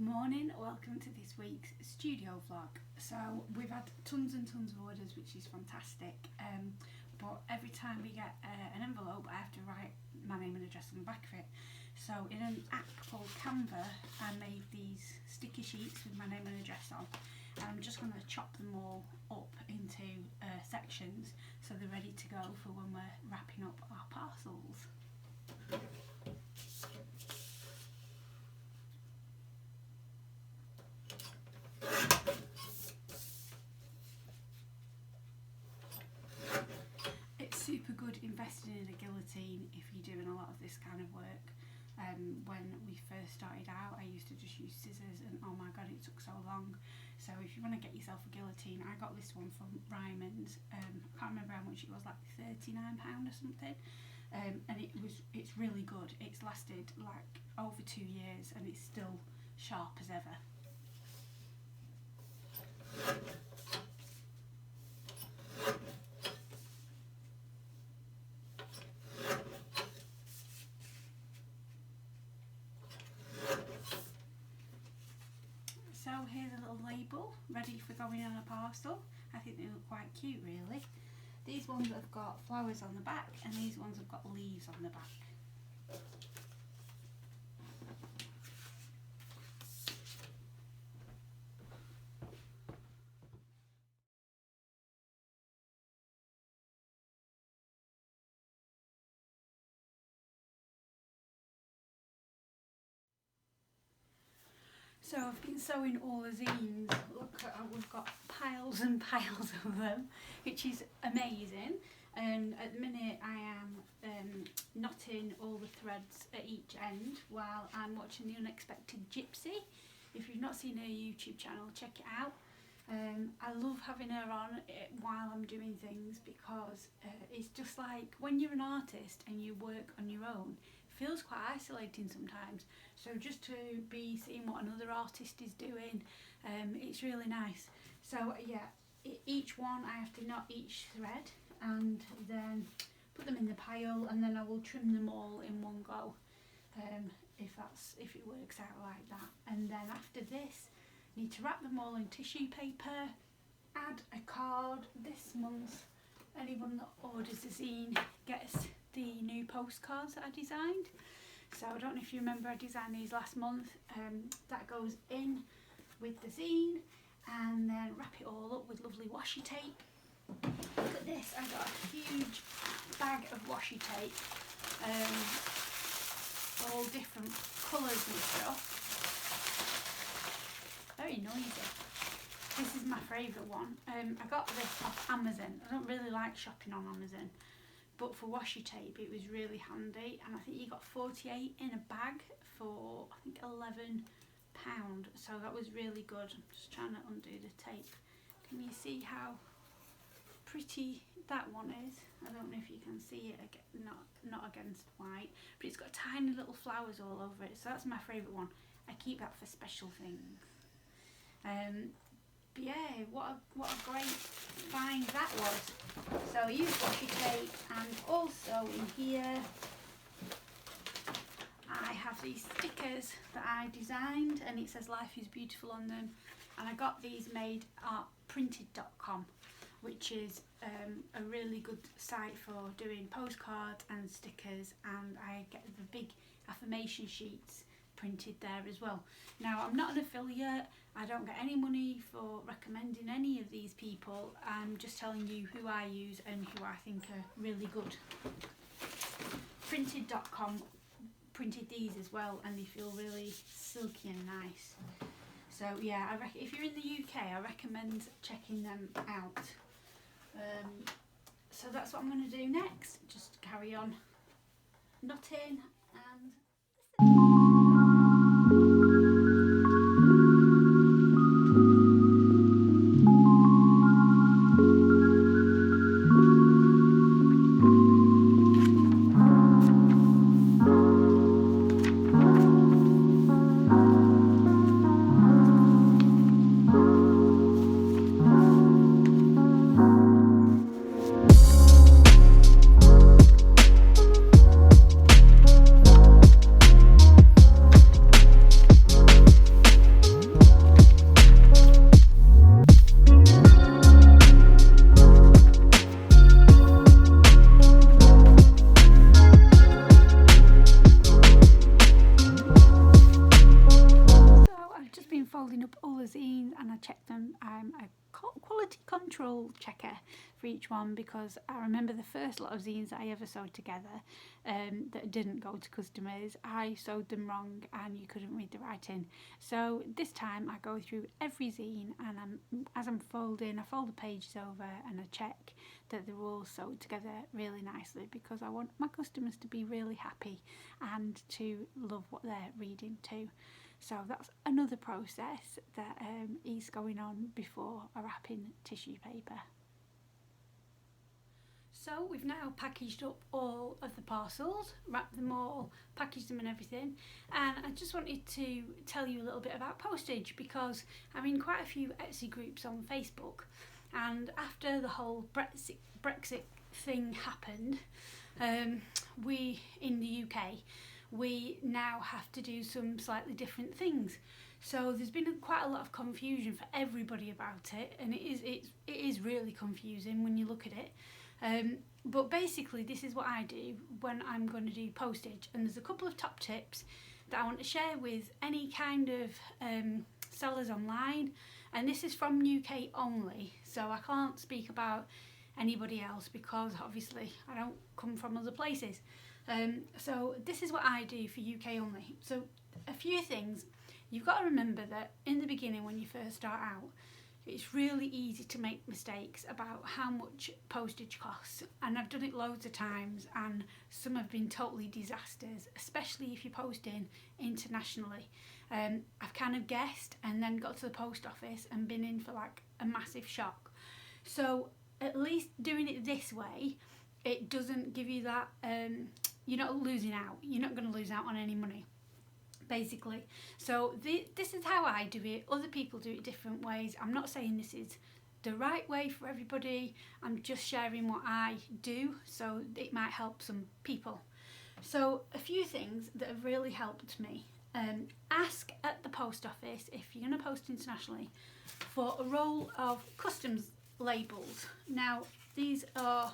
Morning, welcome to this week's studio vlog. So we've had tons and tons of orders, which is fantastic, but every time we get an envelope I have to write my name and address on the back of it. So in an app called Canva I made these sticky sheets with my name and address on, and I'm just going to chop them all up into sections so they're ready to go for when we're wrapping up our parcels. Super good investing in a guillotine if you're doing a lot of this kind of work. When we first started out I used to just use scissors and oh my god it took so long. So if you want to get yourself a guillotine, I got this one from Ryman's. I can't remember how much it was, like £39 or something, and it's really good. It's lasted like over 2 years and it's still sharp as ever. So here's a little label ready for going on a parcel. I think they look quite cute really. These ones have got flowers on the back and these ones have got leaves on the back. So I've been sewing all the zines. Look, we've got piles and piles of them, which is amazing. And at the minute I am knotting all the threads at each end while I'm watching The Unexpected Gypsy. If you've not seen her YouTube channel, check it out. I love having her on while I'm doing things because it's just like when you're an artist and you work on your own, it feels quite isolating sometimes. So just to be seeing what another artist is doing, it's really nice. So yeah, each one I have to knot each thread and then put them in the pile, and then I will trim them all in one go, if it works out like that. And then after this, I need to wrap them all in tissue paper, add a card. This month, anyone that orders a zine gets the new postcards that I designed. So I don't know if you remember, I designed these last month. That goes in with the zine, and then wrap it all up with lovely washi tape. Look at this, I got a huge bag of washi tape, all different colours and stuff. Very noisy. This is my favourite one. I got this off Amazon. I don't really like shopping on Amazon, but for washi tape it was really handy, and I think you got 48 in a bag for I think £11, so that was really good. I'm just trying to undo the tape. Can you see how pretty that one is? I don't know if you can see it, not against white, but it's got tiny little flowers all over it, so that's my favourite one. I keep that for special things. But yeah, what a great find that was. So I used washi tape, and also in here I have these stickers that I designed, and it says Life is Beautiful on them, and I got these made at printed.com, which is a really good site for doing postcards and stickers, and I get the big affirmation sheets printed there as well. Now I'm not an affiliate, I don't get any money for recommending any of these people. I'm just telling you who I use and who I think are really good. Printed.com printed these as well, and they feel really silky and nice. So yeah, if you're in the UK I recommend checking them out. So that's what I'm going to do next, just carry on knotting and zines and I check them. I'm a quality control checker for each one, because I remember the first lot of zines that I ever sewed together that didn't go to customers, I sewed them wrong and you couldn't read the writing. So this time I go through every zine and as I'm folding, I fold the pages over and I check that they're all sewed together really nicely, because I want my customers to be really happy and to love what they're reading too. So that's another process that is going on before I wrap in tissue paper. So we've now packaged up all of the parcels, wrapped them all, packaged them and everything, and I just wanted to tell you a little bit about Postage, because I'm in quite a few Etsy groups on Facebook, and after the whole Brexit thing happened, we in the UK, we now have to do some slightly different things. So there's been quite a lot of confusion for everybody about it, and it is really confusing when you look at it. But basically this is what I do when I'm going to do postage, and there's a couple of top tips that I want to share with any kind of sellers online, and this is from UK only, so I can't speak about anybody else because obviously I don't come from other places. So this is what I do for UK only. So a few things. You've got to remember that in the beginning when you first start out, it's really easy to make mistakes about how much postage costs, and I've done it loads of times and some have been totally disasters, especially if you're posting internationally. I've kind of guessed and then got to the post office and been in for like a massive shock. So at least doing it this way, it doesn't give you that, you're not losing out, you're not going to lose out on any money, basically. So this is how I do it. Other people do it different ways. I'm not saying this is the right way for everybody, I'm just sharing what I do, so it might help some people. So a few things that have really helped me. Ask at the post office, if you're going to post internationally, for a roll of customs labels. Now these are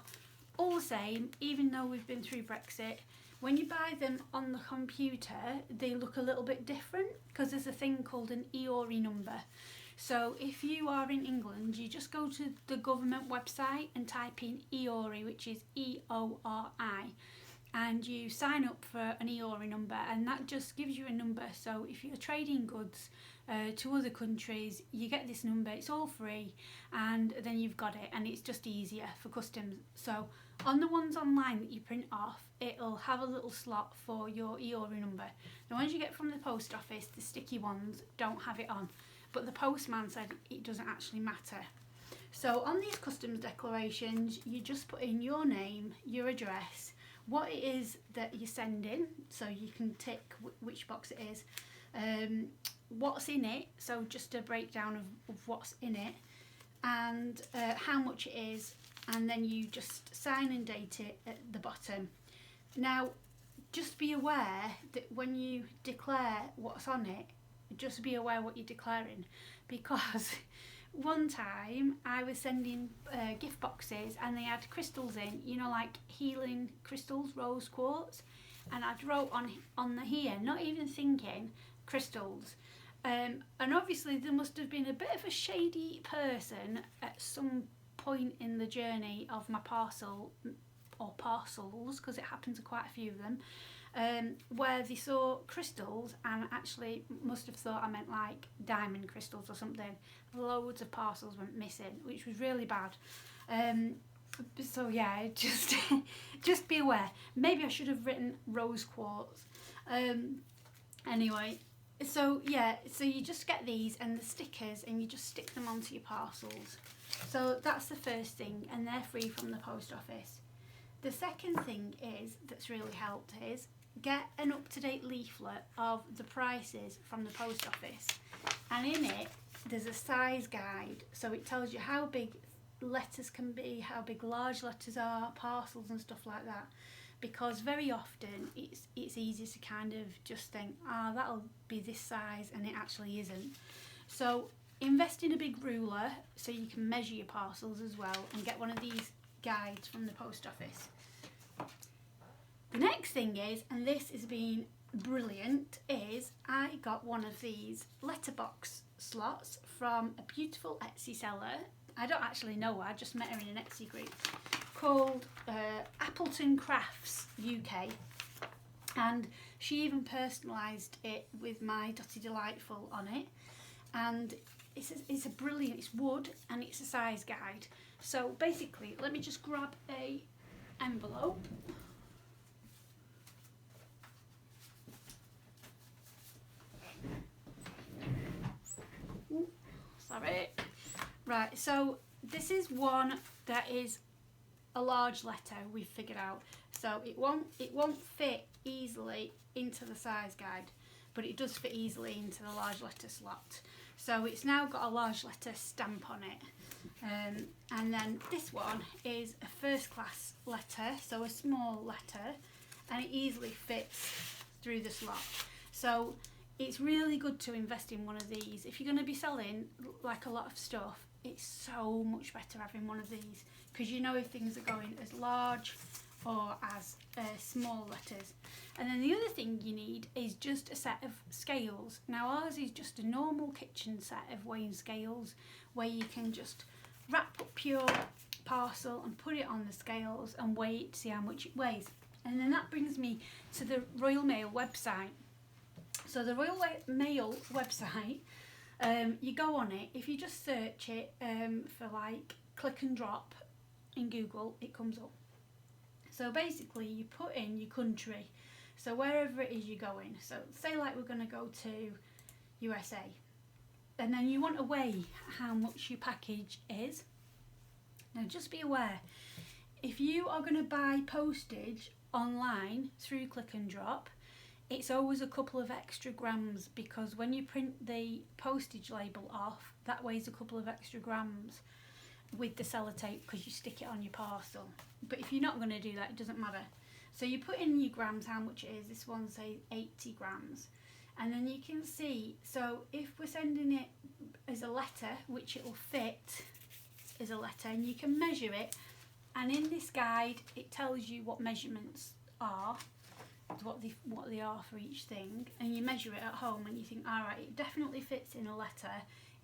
all the same, even though we've been through Brexit. When you buy them on the computer, they look a little bit different because there's a thing called an EORI number. So if you are in England, you just go to the government website and type in EORI, which is EORI, and you sign up for an EORI number, and that just gives you a number. So if you're trading goods to other countries, you get this number, it's all free, and then you've got it, and it's just easier for customs. So on the ones online that you print off, it'll have a little slot for your EORI number. The ones you get from the post office, the sticky ones, don't have it on, but the postman said it doesn't actually matter. So on these customs declarations, you just put in your name, your address, what it is that you're sending, so you can tick which box it is, what's in it, so just a breakdown of what's in it, and how much it is, and then you just sign and date it at the bottom. Now just be aware that when you declare what's on it, just be aware what you're declaring, because one time I was sending gift boxes and they had crystals in, you know, like healing crystals, rose quartz, and I'd wrote on the here, not even thinking, crystals. And obviously there must have been a bit of a shady person at some point in the journey of my parcel, or parcels, because it happened to quite a few of them, where they saw crystals and actually must have thought I meant like diamond crystals or something. Loads of parcels went missing, which was really bad. So yeah, just be aware. Maybe I should have written rose quartz. Anyway, so yeah, so you just get these and the stickers and you just stick them onto your parcels. So that's the first thing, and they're free from the post office. The second thing that's really helped is get an up-to-date leaflet of the prices from the post office, and in it there's a size guide, so it tells you how big letters can be, how big large letters are, parcels and stuff like that, because very often it's easy to kind of just think, that'll be this size, and it actually isn't. So invest in a big ruler so you can measure your parcels as well, and get one of these guides from the post office. The next thing is, and this has been brilliant, is I got one of these letterbox slots from a beautiful Etsy seller. I don't actually know her, I just met her in an Etsy group called Appleton Crafts UK, and she even personalised it with my Dotty Delightful on it, and it's a brilliant, it's wood and it's a size guide. So basically, let me just grab a envelope. Ooh, sorry. Right, so this is one that is a large letter, we've figured out. So it won't fit easily into the size guide, but it does fit easily into the large letter slot. So it's now got a large letter stamp on it. And then this one is a first class letter, so a small letter, and it easily fits through the slot. So it's really good to invest in one of these. If you're going to be selling like a lot of stuff, it's so much better having one of these, because you know if things are going as large or as small letters. And then the other thing you need is just a set of scales. Now ours is just a normal kitchen set of weighing scales where you can just wrap up your parcel and put it on the scales and weigh it to see how much it weighs. And then that brings me to the Royal Mail website. So the Royal Mail website, you go on it, if you just search it for like click and drop in Google, it comes up. So basically you put in your country, so wherever it is you're going. So say like we're going to go to USA, and then you want to weigh how much your package is. Now just be aware, if you are going to buy postage online through click and drop, it's always a couple of extra grams, because when you print the postage label off, that weighs a couple of extra grams with the sellotape, because you stick it on your parcel. But if you're not going to do that, it doesn't matter. So you put in your grams, how much it is. This one says 80 grams. And then you can see, so if we're sending it as a letter, which it will fit as a letter, and you can measure it. And in this guide, it tells you what measurements are, what they are for each thing, and you measure it at home and you think, all right, it definitely fits in a letter,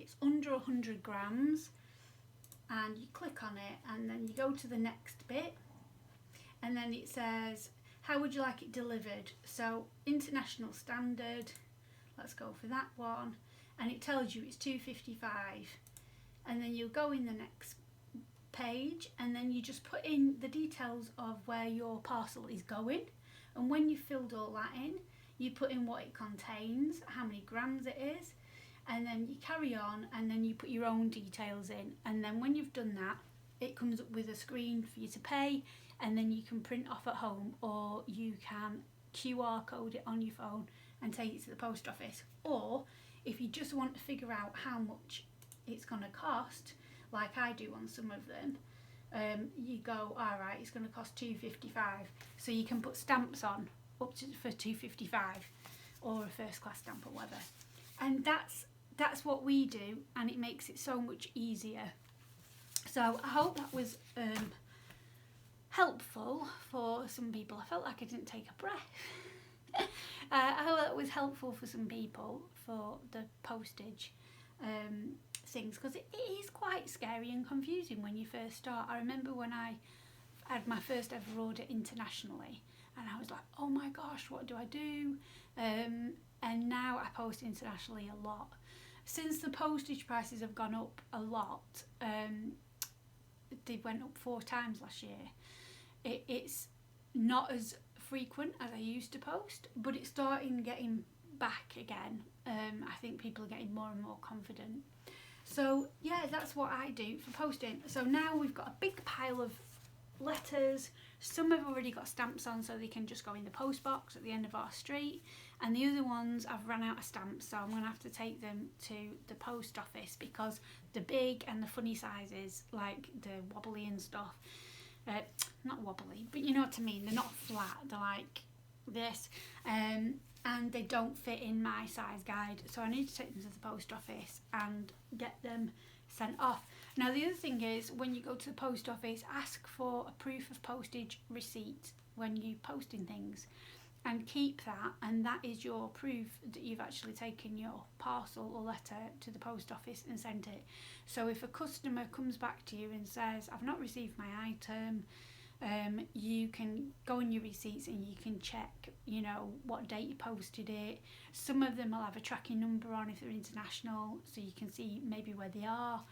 it's under 100 grams, and you click on it, and then you go to the next bit, and then it says, how would you like it delivered? So international standard, let's go for that one, and it tells you it's 255, and then you'll go in the next page, and then you just put in the details of where your parcel is going. And when you've filled all that in, you put in what it contains, how many grams it is, and then you carry on, and then you put your own details in. And then when you've done that, it comes up with a screen for you to pay, and then you can print off at home, or you can QR code it on your phone and take it to the post office. Or if you just want to figure out how much it's going to cost, like I do on some of them, you go, all right, it's going to cost $2.55, so you can put stamps on up to for $2.55, or a first class stamp or whatever. And that's what we do, and it makes it so much easier. So I hope that was helpful for some people. I felt like I didn't take a breath. I hope that was helpful for some people for the postage things, because it is quite scary and confusing when you first start. I remember when I had my first ever order internationally, and I was like, oh my gosh, what do I do? And now I post internationally a lot. Since the postage prices have gone up a lot, they went up 4 times last year. It's not as frequent as I used to post, but it's starting getting back again. I think people are getting more and more confident. So yeah, that's what I do for posting. So now we've got a big pile of letters. Some have already got stamps on, so they can just go in the post box at the end of our street, and the other ones I've run out of stamps, so I'm going to have to take them to the post office, because the big and the funny sizes, like the wobbly and stuff, not wobbly, but you know what I mean, they're not flat, they're like this, and they don't fit in my size guide, so I need to take them to the post office and get them sent off. Now the other thing is, when you go to the post office, ask for a proof of postage receipt when you're posting things, and keep that, and that is your proof that you've actually taken your parcel or letter to the post office and sent it. So if a customer comes back to you and says, I've not received my item, you can go on your receipts and you can check, you know, what date you posted it. Some of them will have a tracking number on if they're international, so you can see maybe where they are.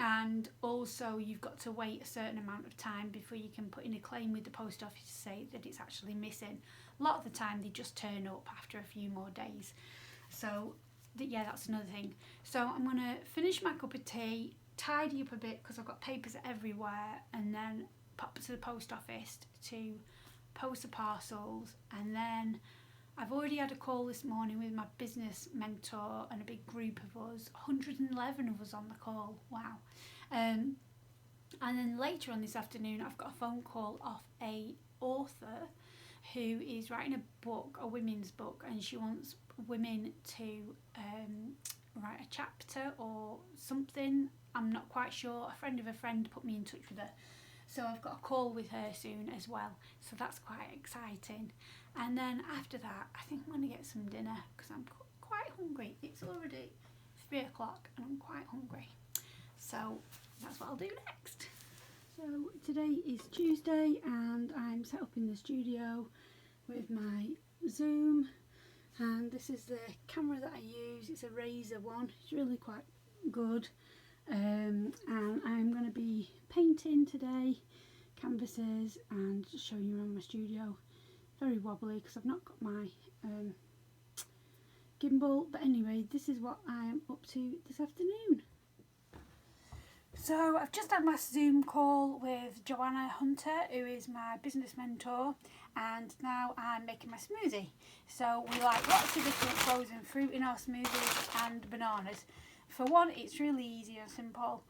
And also you've got to wait a certain amount of time before you can put in a claim with the post office to say that it's actually missing. A lot of the time they just turn up after a few more days. So yeah, that's another thing. So I'm going to finish my cup of tea, tidy up a bit because I've got papers everywhere, and then pop to the post office to post the parcels. And then I've already had a call this morning with my business mentor and a big group of us, 111 of us on the call, wow. And then later on this afternoon I've got a phone call off a author who is writing a book, a women's book, and she wants women to write a chapter or something. I'm not quite sure. A friend of a friend put me in touch with her. So I've got a call with her soon as well. So that's quite exciting. And then after that, I think I'm going to get some dinner because I'm quite hungry. It's already 3 o'clock and I'm quite hungry. So that's what I'll do next. So today is Tuesday and I'm set up in the studio with my Zoom. And this is the camera that I use. It's a Razor one. It's really quite good. And I'm going to be painting today, canvases, and just showing you around my studio. Very wobbly because I've not got my gimbal, but anyway, this is what I am up to this afternoon. So I've just had my Zoom call with Joanna Hunter, who is my business mentor, and now I'm making my smoothie. So we like lots of different frozen fruit in our smoothies and bananas. For one, it's really easy and simple.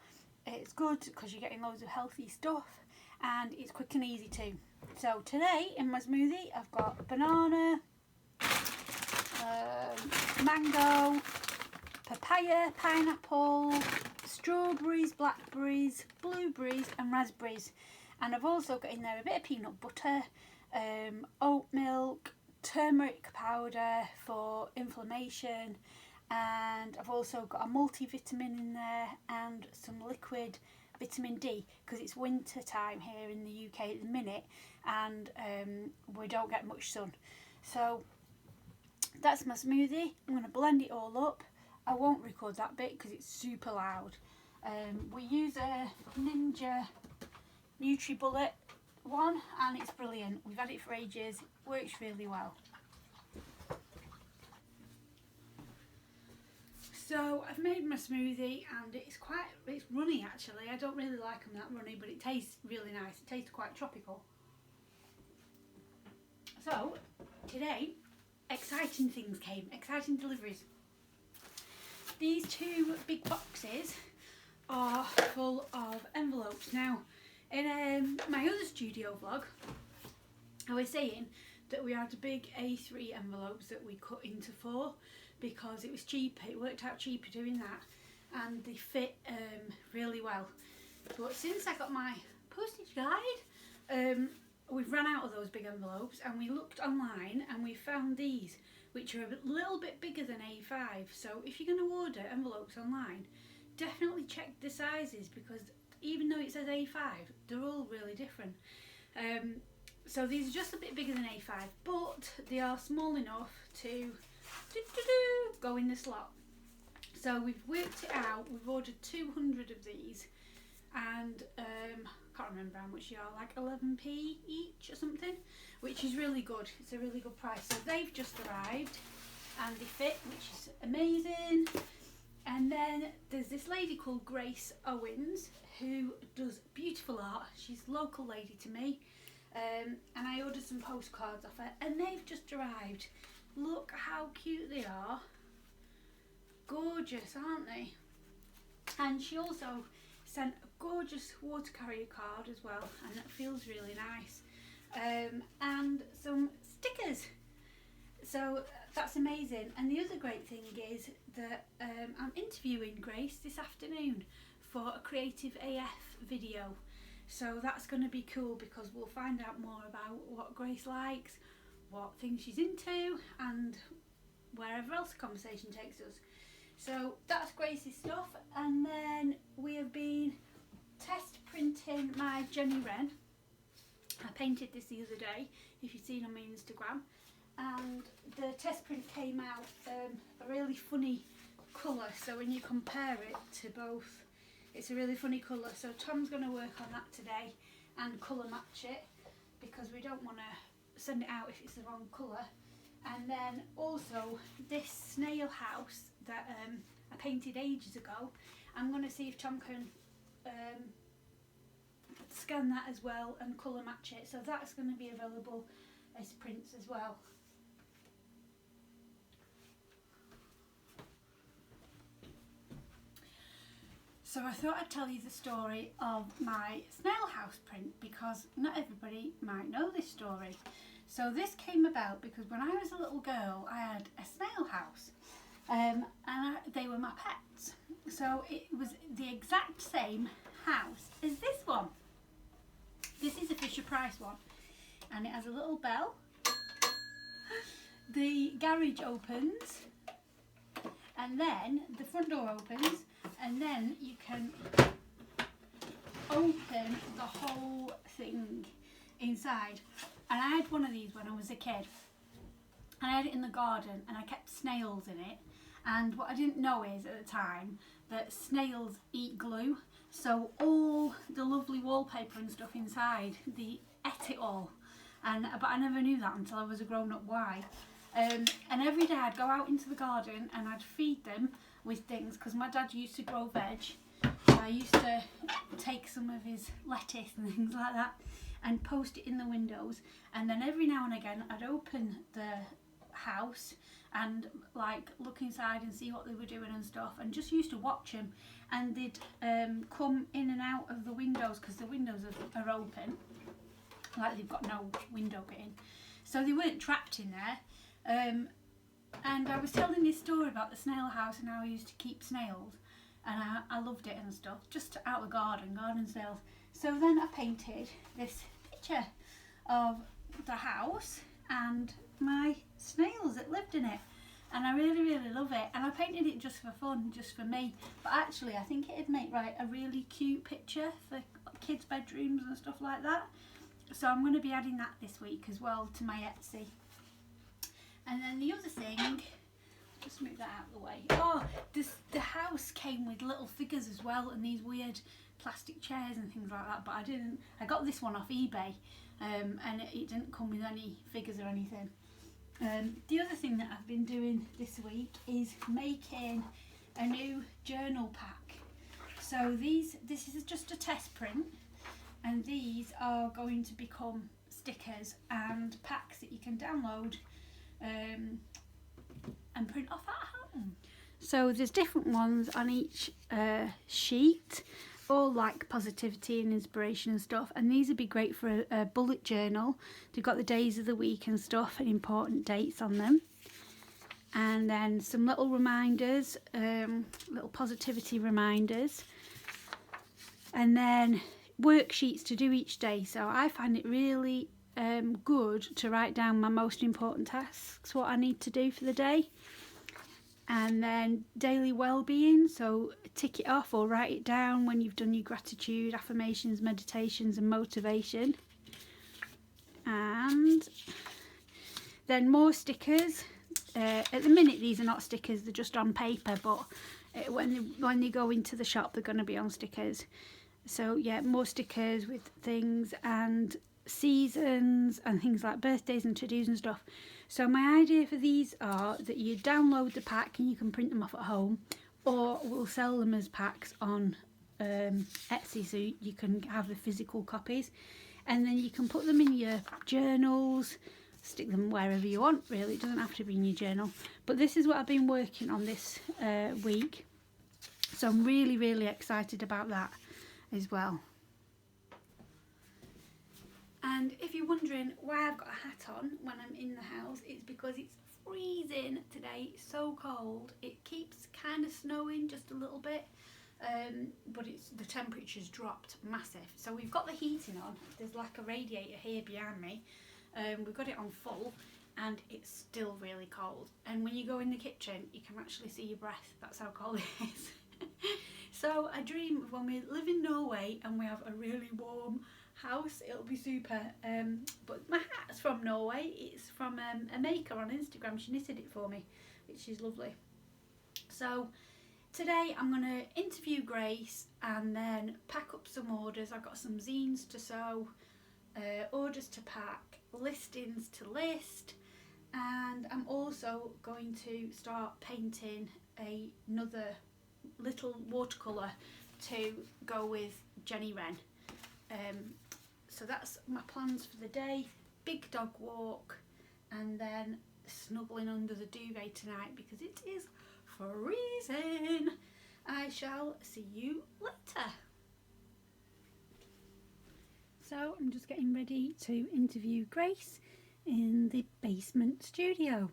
It's good because you're getting loads of healthy stuff, and it's quick and easy too. So today in my smoothie I've got banana, mango, papaya, pineapple, strawberries, blackberries, blueberries and raspberries. And I've also got in there a bit of peanut butter, oat milk, turmeric powder for inflammation, and I've also got a multivitamin in there and some liquid vitamin D because it's winter time here in the UK at the minute, and we don't get much sun. So that's my smoothie. I'm going to blend it all up. I won't record that bit because it's super loud. We use a Ninja NutriBullet one and it's brilliant. We've had it for ages. It works really well. So I've made my smoothie and it's runny actually. I don't really like them that runny, but it tastes really nice. It tastes quite tropical. So today, exciting things came, exciting deliveries. These 2 big boxes are full of envelopes. Now, in my other studio vlog, I was saying that we had big A3 envelopes that we cut into 4 because it was cheaper. It worked out cheaper doing that, and they fit really well. But since I got my postage guide, we've run out of those big envelopes, and we looked online and we found these, which are a little bit bigger than A5. So if you're going to order envelopes online, definitely check the sizes because even though it says A5, they're all really different. So these are just a bit bigger than A5, but they are small enough to go in the slot. So we've worked it out. We've ordered 200 of these, and can't remember how much they are, like 11p each or something, which is really good. It's a really good price. So they've just arrived and they fit, which is amazing. And then there's this lady called Grace Owens who does beautiful art. She's a local lady to me, and I ordered some postcards off her and they've just arrived. Look how cute they are. Gorgeous, aren't they? And she also sent a gorgeous water carrier card as well, and it feels really nice, and some stickers. So that's amazing. And the other great thing is that I'm interviewing Grace this afternoon for a Creative AF video. So that's going to be cool because we'll find out more about what Grace likes, what things she's into and wherever else the conversation takes us. So that's Gracie's stuff, and then we have been test printing my Jenny Wren. I painted this the other day, if you've seen on my Instagram, and the test print came out a really funny colour, so when you compare it to both, it's a really funny colour. So Tom's going to work on that today and colour match it, because we don't want to send it out if it's the wrong colour. And then also this snail house that I painted ages ago, I'm going to see if Tom can scan that as well and colour match it, so that's going to be available as prints as well. So I thought I'd tell you the story of my snail house print, because not everybody might know this story. So this came about because when I was a little girl I had a snail house, and they were my pets. So it was the exact same house as this one. This is a Fisher-Price one, and it has a little bell. The garage opens, and then the front door opens, and then you can open the whole thing inside. And I had one of these when I was a kid, and I had it in the garden, and I kept snails in it. And what I didn't know is at the time that snails eat glue, so all the lovely wallpaper and stuff inside, they ate it all. But I never knew that until I was a grown-up. Why? And every day I'd go out into the garden and I'd feed them with things, because my dad used to grow veg, so I used to take some of his lettuce and things like that and post it in the windows. And then every now and again I'd open the house and like look inside and see what they were doing and stuff, and just used to watch them. And they'd come in and out of the windows, because the windows are open, like they've got no window bit, so they weren't trapped in there. And I was telling this story about the snail house and how I used to keep snails, and I loved it and stuff, just out of the garden snails. So then I painted this picture of the house and my snails that lived in it, and I really, really love it. And I painted it just for fun, just for me, but actually I think it'd make a really cute picture for kids' bedrooms and stuff like that. So I'm going to be adding that this week as well to my Etsy. And then the other thing, just move that out of the way. Oh, the house came with little figures as well, and these weird plastic chairs and things like that, but I got this one off eBay, and it didn't come with any figures or anything. The other thing that I've been doing this week is making a new journal pack. So this is just a test print, and these are going to become stickers and packs that you can download and print off at home. So there's different ones on each sheet, all like positivity and inspiration and stuff, and these would be great for a bullet journal. They've got the days of the week and stuff and important dates on them, and then some little reminders, little positivity reminders, and then worksheets to do each day. So I find it really good to write down my most important tasks, what I need to do for the day. And then daily well-being, so tick it off or write it down when you've done your gratitude, affirmations, meditations and motivation. And then more stickers. At the minute these are not stickers, they're just on paper, but when they go into the shop they're going to be on stickers. So yeah, more stickers with things and seasons and things like birthdays and to-dos and stuff. So my idea for these are that you download the pack and you can print them off at home, or we'll sell them as packs on Etsy, so you can have the physical copies, and then you can put them in your journals, stick them wherever you want really, it doesn't have to be in your journal. But this is what I've been working on this week, so I'm really, really excited about that as well. And if you're wondering why I've got a hat on when I'm in the house, it's because it's freezing today. It's so cold. It keeps kind of snowing just a little bit, but the temperature's dropped massive. So we've got the heating on. There's like a radiator here behind me. We've got it on full, and it's still really cold. And when you go in the kitchen, you can actually see your breath. That's how cold it is. So I dream of when we live in Norway and we have a really warm house. It'll be super. But my hat's from Norway. It's from a maker on Instagram. She knitted it for me, which is lovely. So today I'm going to interview Grace and then pack up some orders. I've got some zines to sew, orders to pack, listings to list, and I'm also going to start painting another little watercolour to go with Jenny Wren. So that's my plans for the day. Big dog walk and then snuggling under the duvet tonight because it is freezing. I shall see you later. So I'm just getting ready to interview Grace in the basement studio.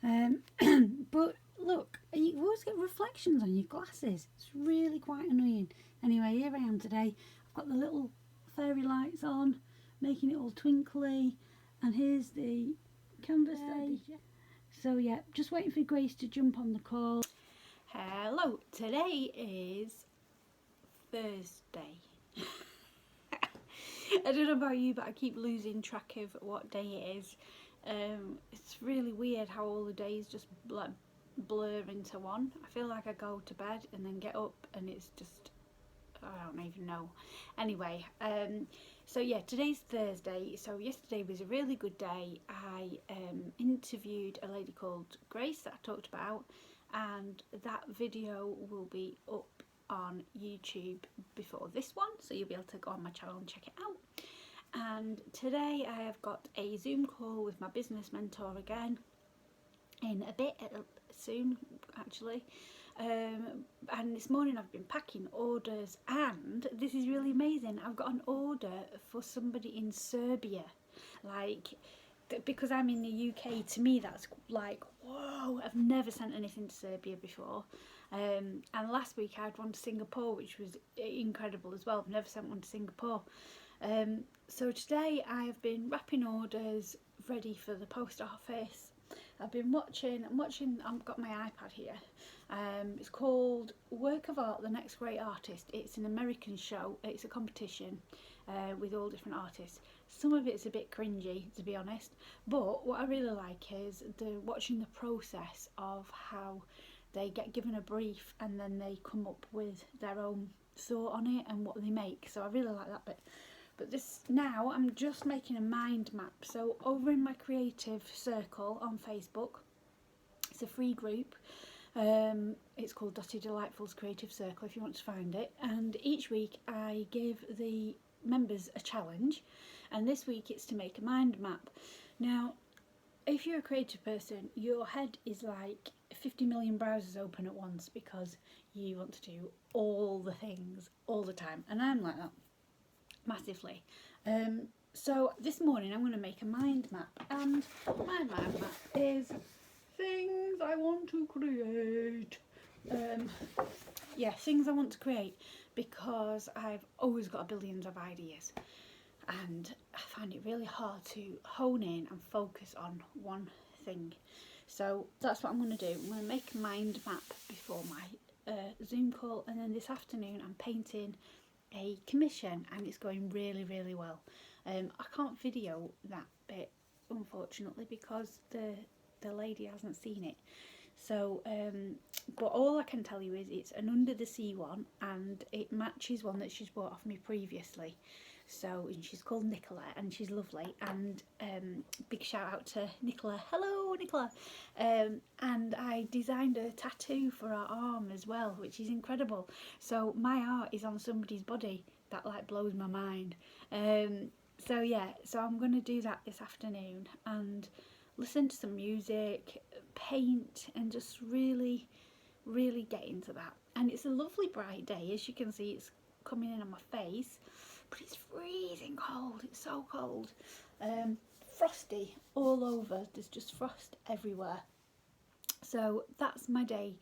But look, you always get reflections on your glasses. It's really quite annoying. Anyway, here I am today. I've got the little fairy lights on, making it all twinkly, and here's the canvas day. So yeah, just waiting for Grace to jump on the call. Hello, today is Thursday. I don't know about you, but I keep losing track of what day it is. It's really weird how all the days just like blur into one. I feel like I go to bed and then get up and it's just, I don't even know. Anyway, so yeah, today's Thursday. So yesterday was a really good day. I interviewed a lady called Grace that I talked about, and that video will be up on YouTube before this one, so you'll be able to go on my channel and check it out. And today I have got a Zoom call with my business mentor again in a bit, soon actually. And this morning I've been packing orders, and this is really amazing. I've got an order for somebody in Serbia. Like, because I'm in the UK, to me that's like, whoa, I've never sent anything to Serbia before. And last week I had one to Singapore, which was incredible as well. I've never sent one to Singapore. So today I have been wrapping orders ready for the post office. I've got my iPad here. It's called Work of Art, The Next Great Artist. It's an American show. It's a competition with all different artists. Some of it's a bit cringy, to be honest, but what I really like is watching the process of how they get given a brief and then they come up with their own thought on it and what they make. So I really like that bit. But this now I'm just making a mind map. So over in my creative circle on Facebook, it's a free group. It's called Dottie Delightful's Creative Circle if you want to find it. And each week I give the members a challenge, and this week it's to make a mind map. Now, if you're a creative person, your head is like 50 million browsers open at once because you want to do all the things all the time, and I'm like that massively. So this morning I'm going to make a mind map, and my mind map is things I want to create. Things I want to create, because I've always got billions of ideas and I find it really hard to hone in and focus on one thing. So that's what I'm going to do. I'm going to make a mind map before my Zoom call, and then this afternoon I'm painting a commission and it's going really, really well. I can't video that bit, unfortunately, because the lady hasn't seen it. So but all I can tell you is it's an under the sea one, and it matches one that she's bought off me previously. So, and she's called Nicola and she's lovely, and big shout out to Nicola. Hello Nicola. And I designed a tattoo for her arm as well, which is incredible. So my art is on somebody's body. That like blows my mind. So yeah, so I'm going to do that this afternoon and listen to some music, paint, and just really get into that. And it's a lovely bright day, as you can see. It's coming in on my face, but it's freezing cold. It's so cold. Frosty all over. There's just frost everywhere. So that's my day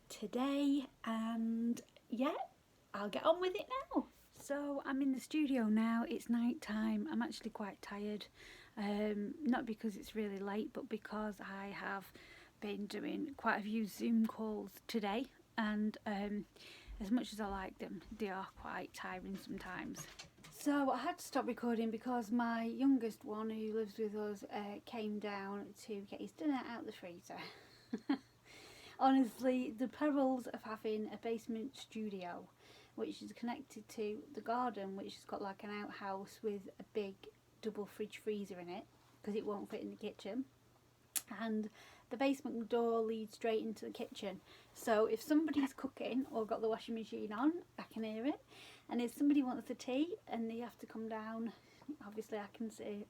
today, and yeah, I'll get on with it now. So I'm in the studio now. It's night time. I'm actually quite tired. not because it's really late, but because I have been doing quite a few Zoom calls today, and as much as I like them, they are quite tiring sometimes. So I had to stop recording because my youngest one, who lives with us, came down to get his dinner out of the freezer. Honestly, the perils of having a basement studio, which is connected to the garden, which has got like an outhouse with a big double fridge freezer in it, because it won't fit in the kitchen, and the basement door leads straight into the kitchen. So if somebody's cooking or got the washing machine on, I can hear it. And if somebody wants a tea and they have to come down, obviously I can see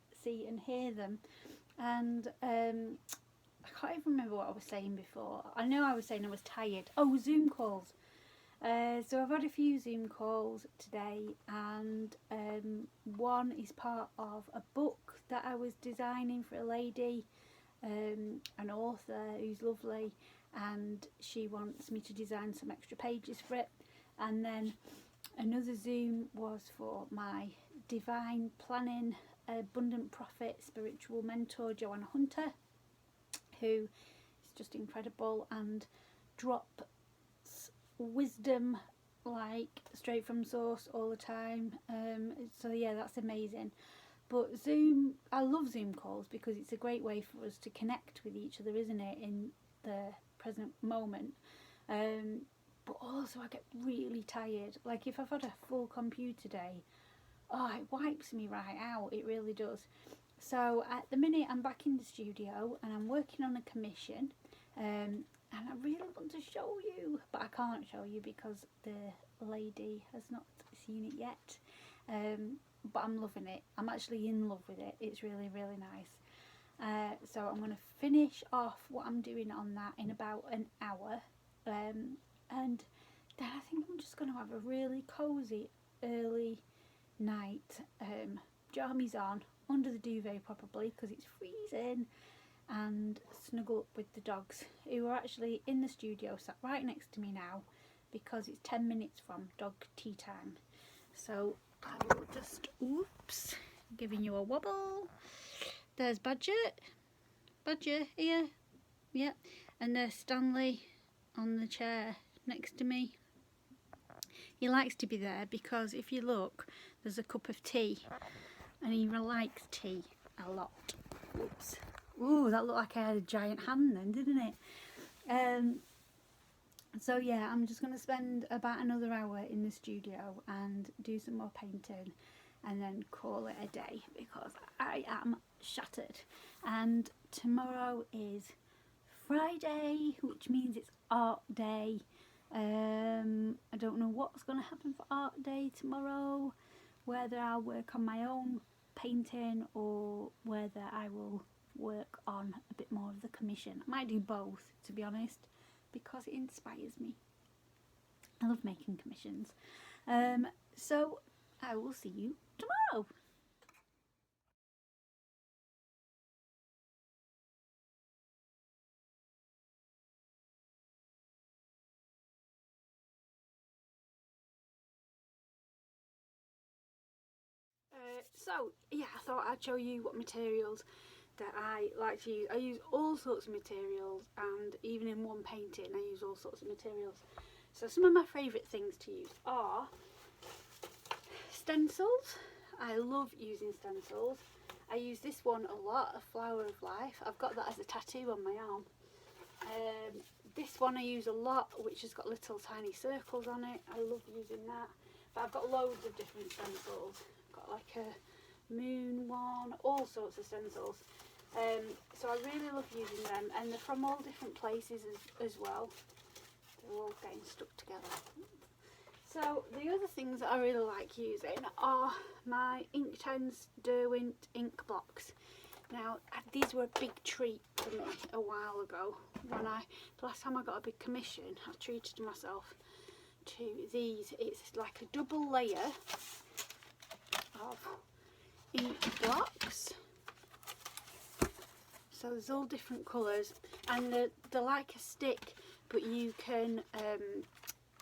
and hear them. And I can't even remember what I was saying before. I know I was saying I was tired. Oh, Zoom calls. So I've had a few Zoom calls today, and one is part of a book that I was designing for a lady, an author who's lovely, and she wants me to design some extra pages for it. And then another Zoom was for my divine planning, abundant profit spiritual mentor, Joanna Hunter, who is just incredible and drops wisdom like straight from source all the time. So yeah, that's amazing. But Zoom, I love Zoom calls because it's a great way for us to connect with each other, isn't it, in the present moment. But also I get really tired. Like if I've had a full computer day, oh, it wipes me right out. It really does. So at the minute I'm back in the studio and I'm working on a commission, and I really want to show you, but I can't show you because the lady has not seen it yet. But I'm loving it. I'm actually in love with it. It's really, really nice. So I'm going to finish off what I'm doing on that in about an hour. And then I think I'm just going to have a really cosy early night. Jammies on, under the duvet probably because it's freezing, and snuggle up with the dogs, who are actually in the studio sat right next to me now because it's 10 minutes from dog tea time. So I will just, oops, giving you a wobble. There's Badger here, yeah, and there's Stanley on the chair next to me. He likes to be there because if you look, there's a cup of tea, and he likes tea a lot. Oops. Ooh, that looked like I had a giant hand then, didn't it? So yeah, I'm just going to spend about another hour in the studio and do some more painting and then call it a day because I am shattered. And tomorrow is Friday, which means it's art day. I don't know what's going to happen for art day tomorrow, whether I'll work on my own painting or whether I will work on a bit more of the commission. I might do both, to be honest, because it inspires me. I love making commissions. So I will see you tomorrow. So yeah, I thought I'd show you what materials that I like to use. I use all sorts of materials, and even in one painting I use all sorts of materials. So some of my favourite things to use are stencils. I love using stencils. I use this one a lot, a flower of life. I've got that as a tattoo on my arm. This one I use a lot, which has got little tiny circles on it. I love using that. But I've got loads of different stencils. I've got like a moon one, all sorts of stencils. So I really love using them, and they're from all different places as well. They're all getting stuck together. So the other things that I really like using are my Inktense Derwent ink blocks. Now these were a big treat for me a while ago. The last time I got a big commission, I treated myself to these. It's like a double layer of ink blocks. So there's all different colours, and they're like a stick, but you can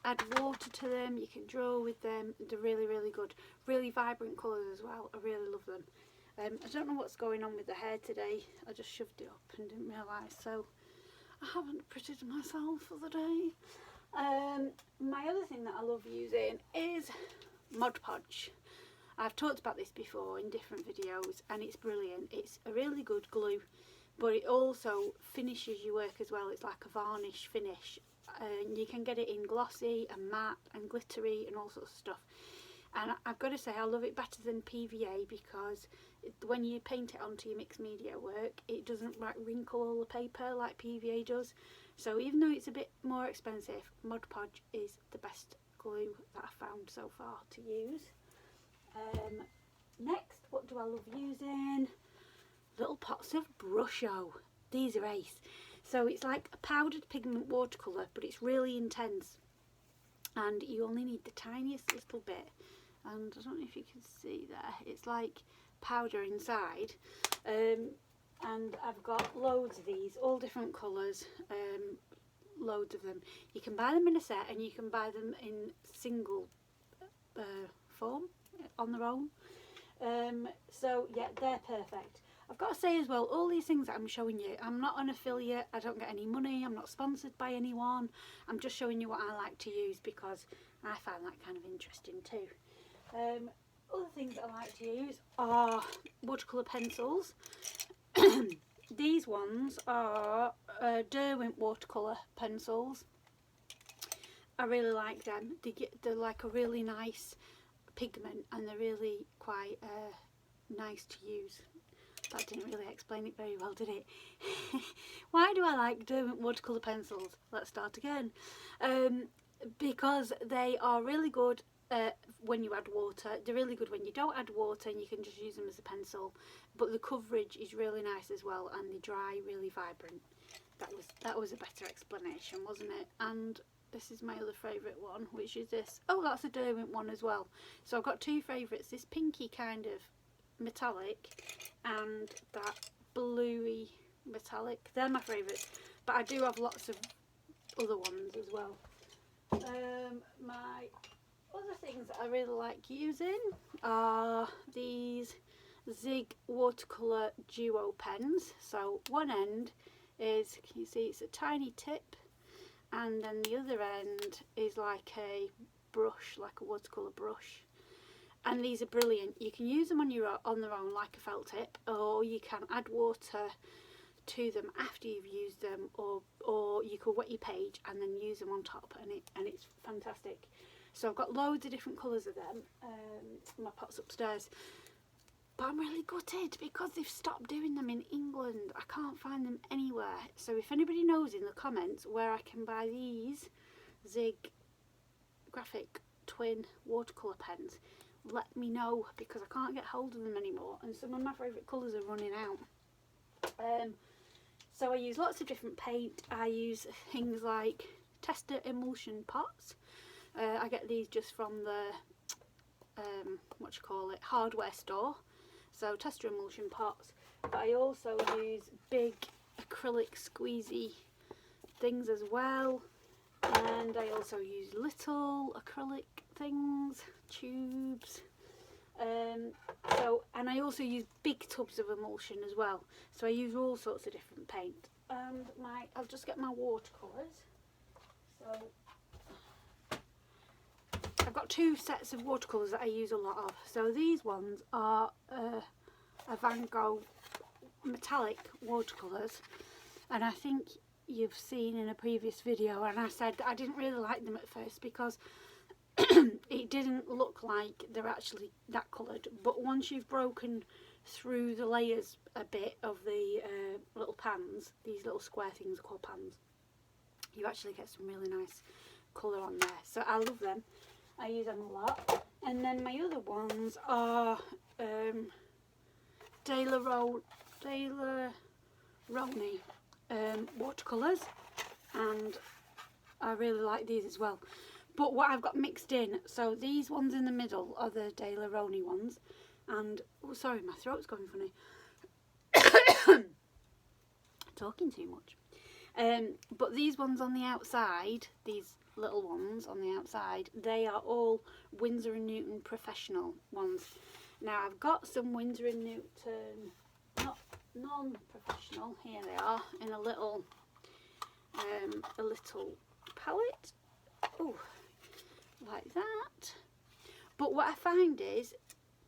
add water to them, you can draw with them. They're really, really good. Really vibrant colours as well. I really love them. I don't know what's going on with the hair today. I just shoved it up and didn't realise, so I haven't prettied myself for the day. My other thing that I love using is Mod Podge. I've talked about this before in different videos and it's brilliant. It's a really good glue, but it also finishes your work as well. It's like a varnish finish, and you can get it in glossy and matte and glittery and all sorts of stuff. And I've got to say, I love it better than PVA because when you paint it onto your mixed media work, it doesn't like wrinkle all the paper like PVA does. So even though it's a bit more expensive, Mod Podge is the best glue that I've found so far to use. Next, what do I love using? Little pots of Brusho. These are ace. So it's like a powdered pigment watercolour, but it's really intense. And you only need the tiniest little bit. And I don't know if you can see there. It's like powder inside. And I've got loads of these, all different colours. Loads of them. You can buy them in a set and you can buy them in single form on their own. So yeah, they're perfect. I've got to say as well, all these things that I'm showing you, I'm not an affiliate, I don't get any money, I'm not sponsored by anyone. I'm just showing you what I like to use because I find that kind of interesting too. Other things that I like to use are watercolour pencils. These ones are Derwent watercolour pencils. I really like them. They're like a really nice pigment and they're really quite nice to use. That didn't really explain it very well, did it? Why do I like Derwent watercolour pencils? Let's start again. Because they are really good when you add water. They're really good when you don't add water and you can just use them as a pencil. But the coverage is really nice as well and they dry really vibrant. That was a better explanation, wasn't it? And this is my other favourite one, which is this. Oh, that's a Derwent one as well. So I've got two favourites. This pinky kind of metallic and that bluey metallic. They're my favourites. But I do have lots of other ones as well. My other things that I really like using are these Zig watercolour duo pens. So one end is, can you see, it's a tiny tip, and then the other end is like a brush, like a watercolour brush. And these are brilliant. You can use them on their own like a felt tip, or you can add water to them after you've used them, or you could wet your page and then use them on top, and it's fantastic. So I've got loads of different colours of them. My pot's upstairs. But I'm really gutted because they've stopped doing them in England. I can't find them anywhere. So if anybody knows in the comments where I can buy these Zig graphic twin watercolour pens, let me know because I can't get hold of them anymore and some of my favourite colours are running out. So I use lots of different paint. I use things like tester emulsion pots. I get these just from the hardware store. So tester emulsion pots, but I also use big acrylic squeezy things as well, and I also use little acrylic things, tubes, and I also use big tubs of emulsion as well. So I use all sorts of different paint. And I'll just get my watercolours. So I've got two sets of watercolours that I use a lot of. So these ones are a Van Gogh metallic watercolours, and I think you've seen in a previous video, and I said that I didn't really like them at first because it didn't look like they're actually that coloured, but once you've broken through the layers a bit of the little pans, these little square things are called pans, you actually get some really nice colour on there. So I love them. I use them a lot. And then my other ones are De La Roni watercolours, and I really like these as well. But what I've got mixed in, so these ones in the middle are the De La Roni ones, and oh sorry, my throat's going funny. Talking too much. But these ones on the outside, these little ones on the outside, they are all Winsor & Newton professional ones. Now I've got some Winsor & Newton, not non-professional, here they are, in a little palette, oh, like that. But what I find is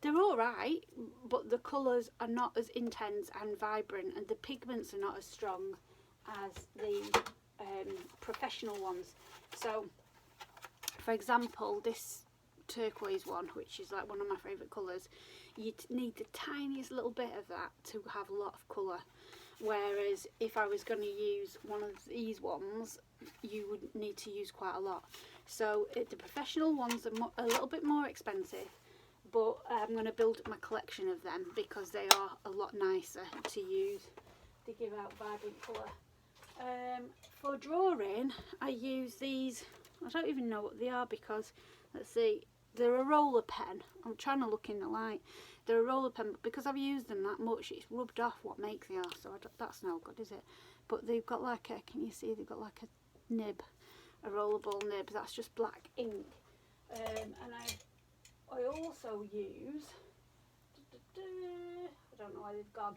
they're alright, but the colours are not as intense and vibrant, and the pigments are not as strong as the professional ones. So for example, this turquoise one, which is like one of my favourite colours, you need the tiniest little bit of that to have a lot of colour, whereas if I was going to use one of these ones, you would need to use quite a lot. So the professional ones are a little bit more expensive, but I'm going to build up my collection of them because they are a lot nicer to use to give out vibrant colour. For drawing, I use these. I don't even know what they are because, let's see, they're a roller pen. I'm trying to look in the light. They're a roller pen, but because I've used them that much, it's rubbed off what makes they are, so that's no good, is it? But they've got like a, can you see, they've got like a nib, a rollerball nib. That's just black ink. And I also use, I don't know where they've gone,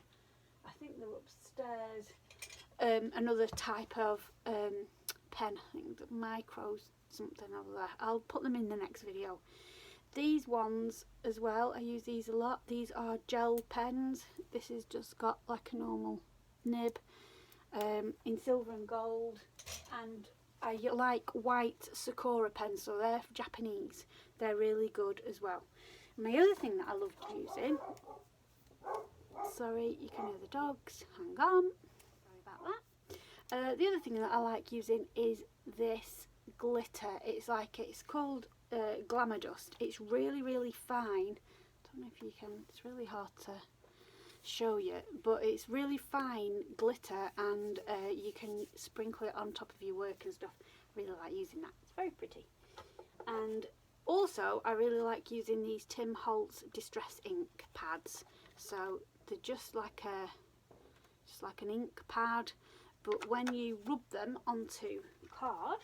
I think they're upstairs, another type of pen, I think the micros something over there. I'll put them in the next video. These ones as well, I use these a lot. These are gel pens. This has just got like a normal nib in silver and gold, and I like white Sakura pens, so they're Japanese. They're really good as well. My other thing that I love using, sorry you can hear the dogs, hang on, sorry about that. The other thing that I like using is this glitter. It's called Glamour Dust. It's really fine. I don't know if you can, it's really hard to show you, but it's really fine glitter, and you can sprinkle it on top of your work and stuff. I really like using that. It's very pretty. And also I really like using these Tim Holtz Distress ink pads. So they're just like an ink pad, but when you rub them onto card,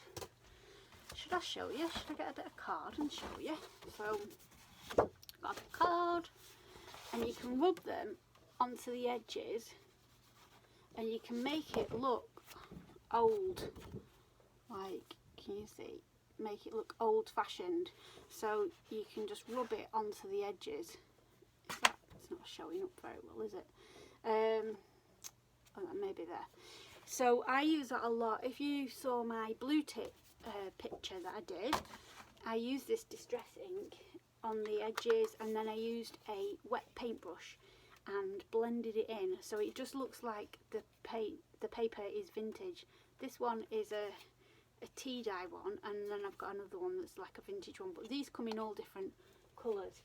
should I show you? Should I get a bit of card and show you? So I've got a card, and you can rub them onto the edges, and you can make it look old, like, can you see, make it look old-fashioned. So you can just rub it onto the edges. It's not showing up very well, is it? Oh, maybe there. So I use that a lot. If you saw my blue tip picture that I did, I used this distress ink on the edges, and then I used a wet paintbrush and blended it in, so it just looks like the paper is vintage. This one is a tea dye one, and then I've got another one that's like a vintage one, but these come in all different colours.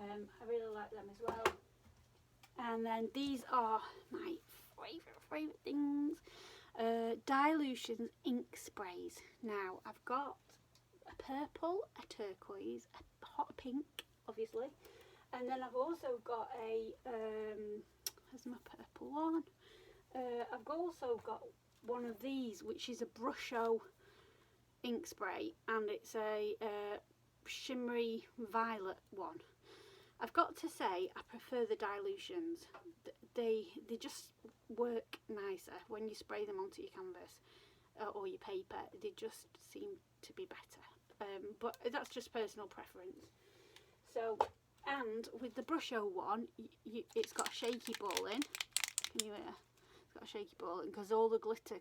I really like them as well. And then these are my favourite things, dilutions ink sprays. Now I've got a purple, a turquoise, a hot pink obviously, and then I've also got a there's my purple one. I've also got one of these, which is a Brusho ink spray, and it's a shimmery violet one. I've got to say I prefer the dilutions. They just work nicer when you spray them onto your canvas or your paper. They just seem to be better, but that's just personal preference. So, and with the Brusho one, it's got a shaky ball in. Can you hear? It's got a shaky ball in because all the glitter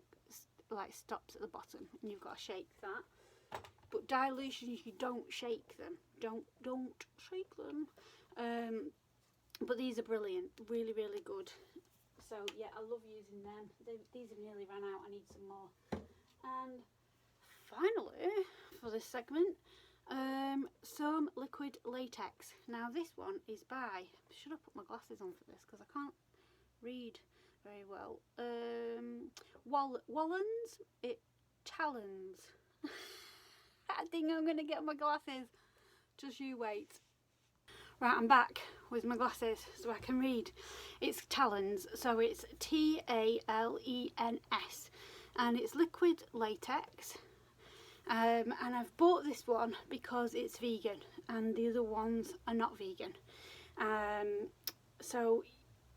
like stops at the bottom, and you've got to shake that. But dilutions, you don't shake them. Don't shake them. But these are brilliant, really good. So yeah, I love using them. These have nearly run out. I need some more. And finally, for this segment, some liquid latex. Now this one is by, should have put my glasses on for this because I can't read very well. Wallens, Talons. I think I'm going to get my glasses. Just you wait. Right, I'm back with my glasses so I can read. It's Talons, so it's Talens, and it's liquid latex. And I've bought this one because it's vegan, and the other ones are not vegan. So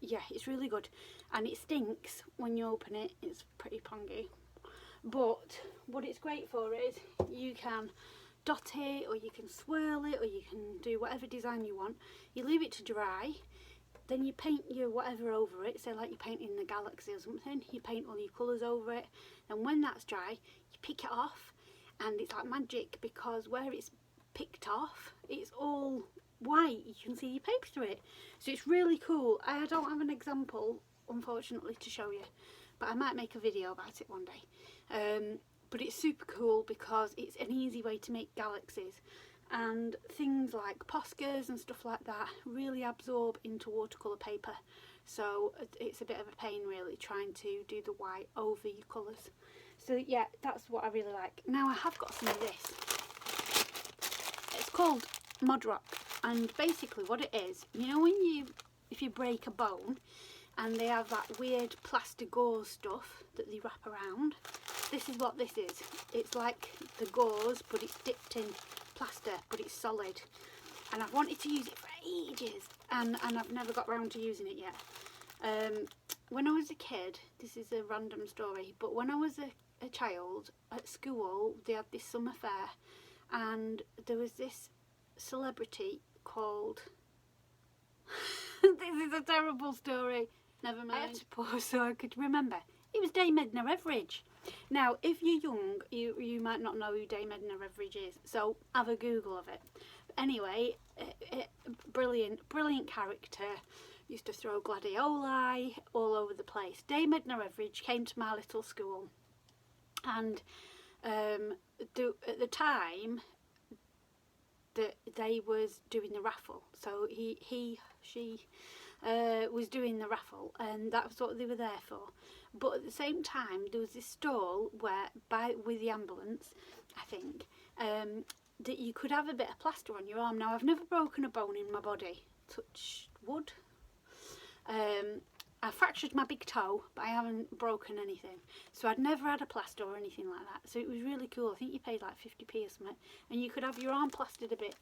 yeah, it's really good, and it stinks when you open it. It's pretty pongy, but what it's great for is you can dot it, or you can swirl it, or you can do whatever design you want. You leave it to dry, then you paint your whatever over it. Say like you're painting the galaxy or something, you paint all your colours over it, and when that's dry you pick it off, and it's like magic, because where it's picked off it's all white, you can see your paper through it. So it's really cool. I don't have an example unfortunately to show you, but I might make a video about it one day. But it's super cool because it's an easy way to make galaxies, and things like Postage and stuff like that really absorb into watercolour paper, so it's a bit of a pain really trying to do the white over your colours. So yeah, that's what I really like. Now I have got some of this. It's called Mod Rock, and basically what it is, you know when if you break a bone and they have that weird plaster gauze stuff that they wrap around, this is what this is. It's like the gauze, but it's dipped in plaster, but it's solid, and I've wanted to use it for ages, and I've never got round to using it yet. When I was a kid, this is a random story, but when I was a child at school, they had this summer fair, and there was this celebrity called this is a terrible story, never mind. I had to pause so I could remember. It was Dame Edna Everage. Now if you're young, you might not know who Dame Edna Everage is, so have a Google of it. But anyway, brilliant character, used to throw gladioli all over the place. Dame Edna Everage came to my little school, and at the time that they was doing the raffle, so she was doing the raffle, and that's what they were there for. But at the same time there was this stall where with the ambulance, I think, that you could have a bit of plaster on your arm. Now I've never broken a bone in my body, touch wood. I fractured my big toe, but I haven't broken anything, so I'd never had a plaster or anything like that. So it was really cool. I think you paid like 50p or something, and you could have your arm plastered a bit,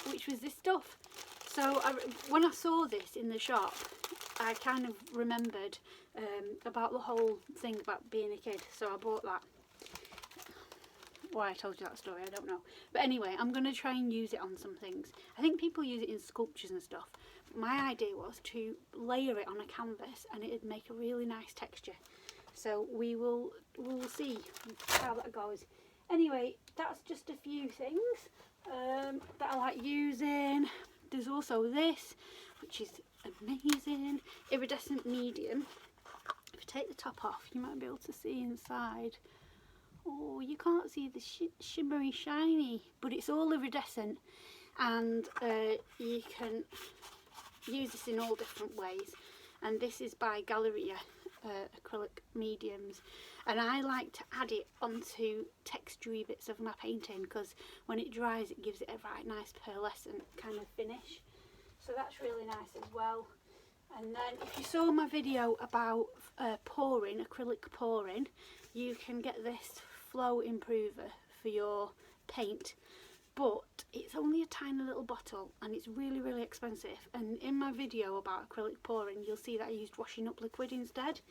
which was this stuff. So when I saw this in the shop, I kind of remembered about the whole thing about being a kid, so I bought that. Why I told you that story, I don't know. But anyway, I'm going to try and use it on some things. I think people use it in sculptures and stuff. My idea was to layer it on a canvas, and it'd make a really nice texture. So we'll see how that goes. Anyway, that's just a few things that I like using. There's also this, which is amazing, iridescent medium. If you take the top off, you might be able to see inside. Oh, you can't see the shimmery shiny, but it's all iridescent, and you can use this in all different ways. And this is by Galleria acrylic mediums, and I like to add it onto textury bits of my painting, because when it dries it gives it a right nice pearlescent kind of finish, so that's really nice as well. And then if you saw my video about pouring, acrylic pouring, you can get this flow improver for your paint, but it's only a tiny little bottle and it's really expensive. And in my video about acrylic pouring, you'll see that I used washing up liquid instead,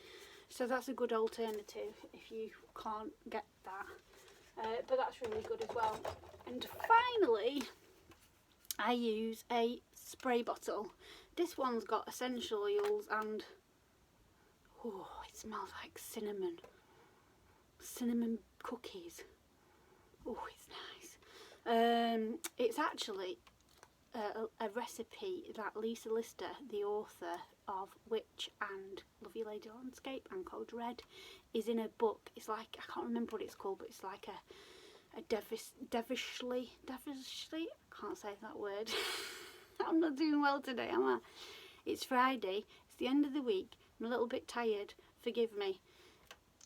so that's a good alternative if you can't get that, but that's really good as well. And finally, I use a spray bottle. This one's got essential oils, and oh, it smells like cinnamon cookies. Oh, it's nice. It's actually a recipe that Lisa Lister, the author of Witch and Lovely Lady Landscape and Code Red, is in a book. It's like, I can't remember what it's called, but it's like a devilishly, I can't say that word. I'm not doing well today, am I? It's Friday, it's the end of the week, I'm a little bit tired, forgive me.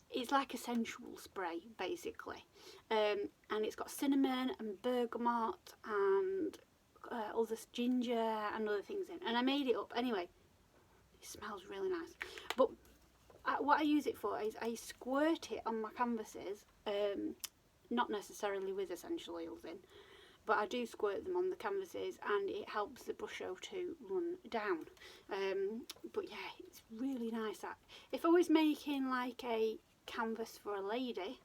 It's like a sensual spray basically, and it's got cinnamon and bergamot and all this ginger and other things in, and I made it up anyway. It smells really nice, but what I use it for is I squirt it on my canvases, not necessarily with essential oils in, but I do squirt them on the canvases and it helps the brush show to run down. But yeah, it's really nice. That if I was making like a canvas for a lady,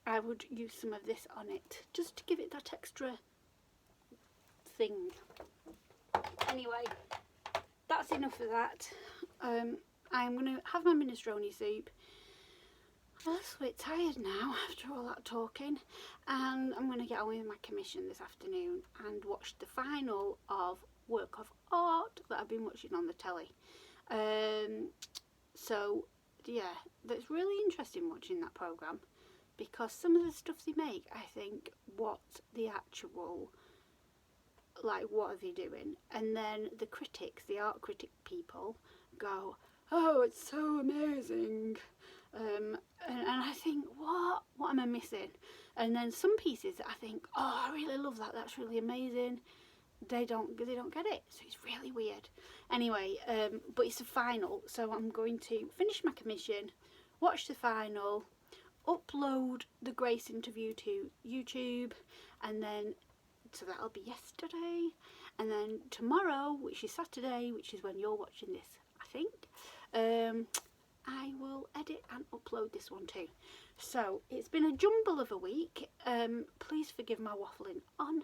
I would use some of this on it just to give it that extra thing. Anyway, that's enough of that. I'm going to have my minestrone soup. I'm a bit tired now after all that talking, and I'm going to get on with my commission this afternoon and watch the final of Work of Art that I've been watching on the telly. So yeah, that's really interesting watching that programme, because some of the stuff they make, I think, what the actual, like, what are they doing? And then the critics, the art critic people, go, oh, it's so amazing. And I think, what am I missing? And then some pieces I think, oh, I really love that, that's really amazing. They don't get it, so it's really weird. Anyway, but it's a final, so I'm going to finish my commission, watch the final, upload the Grace interview to YouTube, and then, so that'll be yesterday, and then tomorrow, which is Saturday, which is when you're watching this, I think, I will edit and upload this one too. So it's been a jumble of a week. Please forgive my waffling on.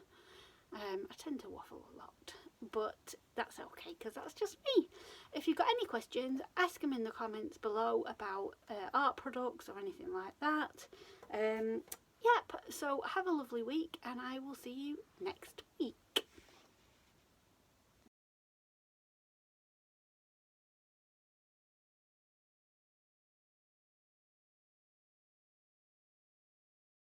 I tend to waffle a lot, but that's okay, because that's just me. If you've got any questions, ask them in the comments below about art products or anything like that. Yep, so have a lovely week, and I will see you next